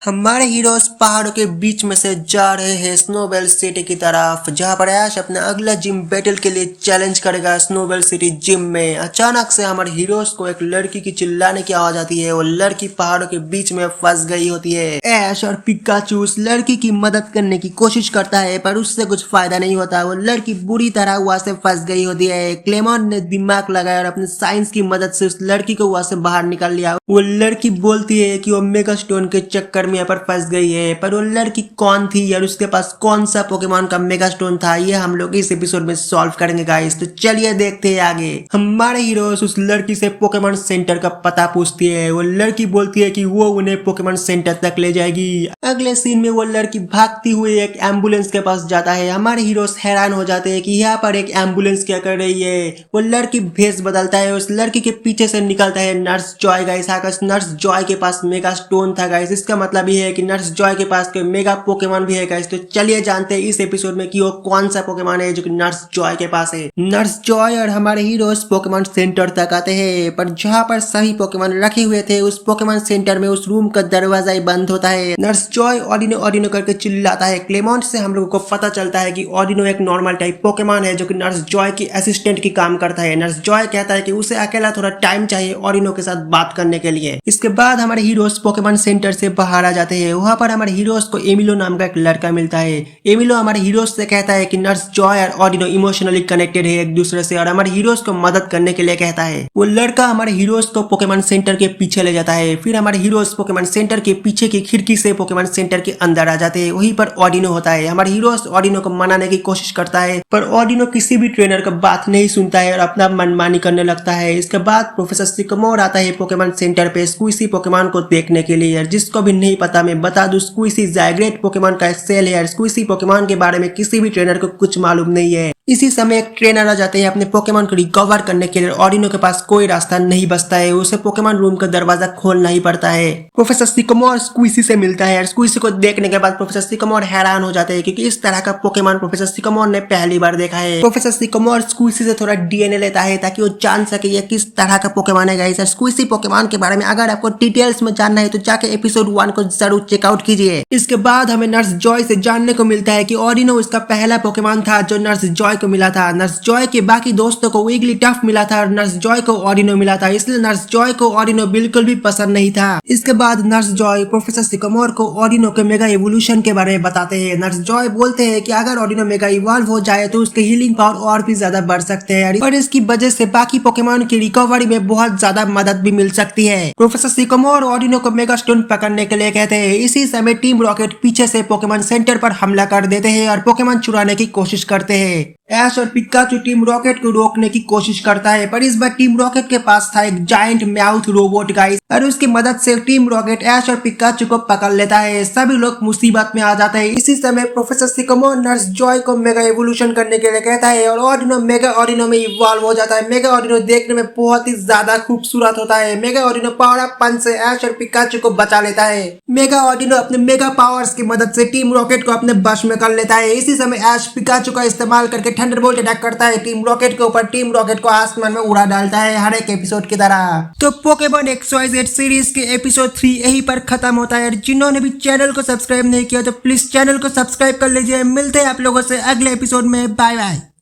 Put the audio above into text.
हमारे हीरोज पहाड़ों के बीच में से जा रहे हैं स्नोबेल सिटी की तरफ, जहां पर ऐश अपना अगला जिम बैटल के लिए चैलेंज करेगा स्नोबेल सिटी जिम में। अचानक से हमारे हीरोज को एक लड़की की चिल्लाने की आवाज आती है और लड़की पहाड़ों के बीच में फंस गई होती है। ऐश और पिकाचू उस लड़की की मदद करने की कोशिश करता है, पर उससे कुछ फायदा नहीं होता। वो लड़की बुरी तरह वहां से फंस गई होती है। क्लेमन ने दिमाग लगाया और अपने साइंस की मदद से उस लड़की को वहां से बाहर निकाल लिया। वो लड़की बोलती है कि वो मेगा स्टोन के चक्कर में यहाँ पर फंस गई है, पर वो लड़की कौन थी और उसके पास कौन सा पोकेमॉन का मेगा स्टोन था, ये हम लोग इस एपिसोड में सॉल्व करेंगे गाइस। तो चलिए देखते हैं आगे। हमारे हीरोज उस लड़की से पोकेमॉन सेंटर का पता पूछती है। वो लड़की बोलती है कि वो उन्हें पोकेमॉन सेंटर तक ले जाएगी। अगले सीन में वो लड़की भागती हुई एक एम्बुलेंस के पास जाता है। हमारे हीरोज हैरान हो जाते हैं कि यहाँ पर एक एम्बुलेंस क्या कर रही है। वो लड़की भेष बदलता है, उस लड़की के पीछे से निकलता है nurse Joy guys. Nurse Joy के पास मेगा स्टोन था गाइस, इसका मतलब ये है कि नर्स जॉय के पास कोई मेगा पोकेमॉन भी है गाइस। तो चलिए जानते हैं इस एपिसोड में कि वो कौन सा पोकेमॉन है जो कि नर्स जॉय के पास है। नर्स जॉय और हमारे हीरोज पोकेमॉन सेंटर तक आते हैं, पर जहाँ पर सभी पोकेमॉन रखे हुए थे उस पोकेमॉन सेंटर में उस रूम का दरवाजा ही बंद होता है। नर्स जॉय ऑडिनो ऑडिनो करके चिल्लाता है। क्लेमोंट से हम लोगों को पता चलता है कि ऑडिनो एक नॉर्मल टाइप पोकेमॉन है जो कि नर्स जॉय की असिस्टेंट की काम करता है। नर्स जॉय कहता है कि उसे अकेला थोड़ा टाइम चाहिए ऑडिनो के साथ बात करने के लिए। इसके बाद हमारे हीरोज पोकेमॉन सेंटर से बाहर आ जाते हैं। वहां पर हमारे हीरोज को एमिलो नाम का एक लड़का मिलता है। एमिलो हमारे हीरोज से कहता है कि नर्स जॉय और ऑडिनो इमोशनली कनेक्टेड है एक दूसरे से और हमारे हीरोज को मदद करने के लिए कहता है। वो लड़का हमारे हीरोज को पोकेमॉन सेंटर के पीछे ले जाता है। फिर हमारे हीरोज पोकेमॉन सेंटर के पीछे की खिड़की से पोकेमॉन सेंटर के अंदर आ जाते हैं। वहीं पर ऑडिनो होता है। हमारे हीरोज ऑडिनो को मनाने की कोशिश करता है, पर ऑडिनो किसी भी ट्रेनर का बात नहीं सुनता है और अपना मनमानी करने लगता है। इसके बाद प्रोफेसर सिकमोर आता है पोकेमॉन सेंटर पे स्क्विसी पोकेमॉन को देखने के लिए। जिसको भी नहीं पता मैं बता दूं, स्क्विसी ज़ायग्रेट पोकेमॉन का एक सेल है। स्क्विसी पोकेमॉन के बारे में किसी भी ट्रेनर को कुछ मालूम नहीं है। इसी समय एक ट्रेनर आ जाते हैं अपने पोकेमॉन को रिकवर करने के लिए। ऑडिनो के पास कोई रास्ता नहीं बचता है, उसे पोकेमॉन रूम का दरवाजा खोलना ही पड़ता है। प्रोफेसर सिकमोर स्क्विसी से मिलता है और स्क्विसी को देखने के बाद प्रोफेसर सिकमोर हैरान हो जाते हैं क्योंकि इस तरह का पोकेमॉन प्रोफेसर सिकमोर ने पहली बार देखा है। प्रोफेसर सिकमोर स्क्विसी से थोड़ा डीएनए लेता है ताकि वो जान सके ये किस तरह का पोकेमॉन है गाइस। स्क्विसी पोकेमॉन के बारे में अगर आपको डिटेल्स में जानना है तो जाके एपिसोड 1 को जरूर चेकआउट कीजिए। इसके बाद हमें नर्स जॉय से जानने को मिलता है कि ऑडिनो उसका पहला पोकेमॉन था जो नर्स जॉय को मिला था। नर्स जॉय के बाकी दोस्तों को विगली टफ मिला था और नर्स जॉय को ऑडिनो मिला था, इसलिए नर्स जॉय को ऑडिनो बिल्कुल भी पसंद नहीं था। इसके बाद नर्स जॉय प्रोफेसर सिकमोर को ऑडिनो के मेगा इवोल्यूशन के बारे में बताते हैं। नर्स जॉय बोलते हैं कि अगर ऑडिनो मेगा इवॉल्व हो जाए तो उसके हीलिंग पावर और भी ज्यादा बढ़ सकते हैं और इसकी वजह से बाकी पोकेमॉन की रिकवरी में बहुत ज्यादा मदद भी मिल सकती है। प्रोफेसर सिकमोर ऑडिनो को मेगा स्टोन पकड़ने के लिए कहते हैं। इसी समय टीम रॉकेट पीछे से पोकेमॉन सेंटर पर हमला कर देते हैं और पोकेमॉन चुराने की कोशिश करते हैं। ऐश और पिकाचू टीम रॉकेट को रोकने की कोशिश करता है, पर इस बार टीम रॉकेट के पास था एक जायंट माउथ रोबोट गाइस और उसकी मदद से टीम रॉकेट ऐश और पिकाचू को पकड़ लेता है। सभी लोग मुसीबत में आ जाते हैं। इसी समय प्रोफेसर सिकमोर नर्स जॉय को मेगा इवोल्यूशन करने के लिए कहता है और ऑडिनो मेगा ऑडिनो में इवॉल्व हो जाता है। मेगा ऑडिनो देखने में बहुत ही ज्यादा खूबसूरत होता है। मेगा ऑडिनो पावर अप पंच से ऐश और पिकाचू को बचा लेता है। मेगा ऑडिनो अपने मेगा पावर्स की मदद से टीम रॉकेट को अपने वश में कर लेता है। इसी समय ऐश पिकाचू का इस्तेमाल करके थंडरबोल्ट अटैक करता है टीम रॉकेट के ऊपर। टीम रॉकेट को आसमान में उड़ा डालता है हर एक एपिसोड की तरह। तो पोकेमॉन XYZ सीरीज के एपिसोड 3 यहीं पर खत्म होता है। जिन्होंने भी चैनल को सब्सक्राइब नहीं किया तो प्लीज चैनल को सब्सक्राइब कर लीजिए। मिलते हैं आप लोगों से अगले एपिसोड में। Bye bye.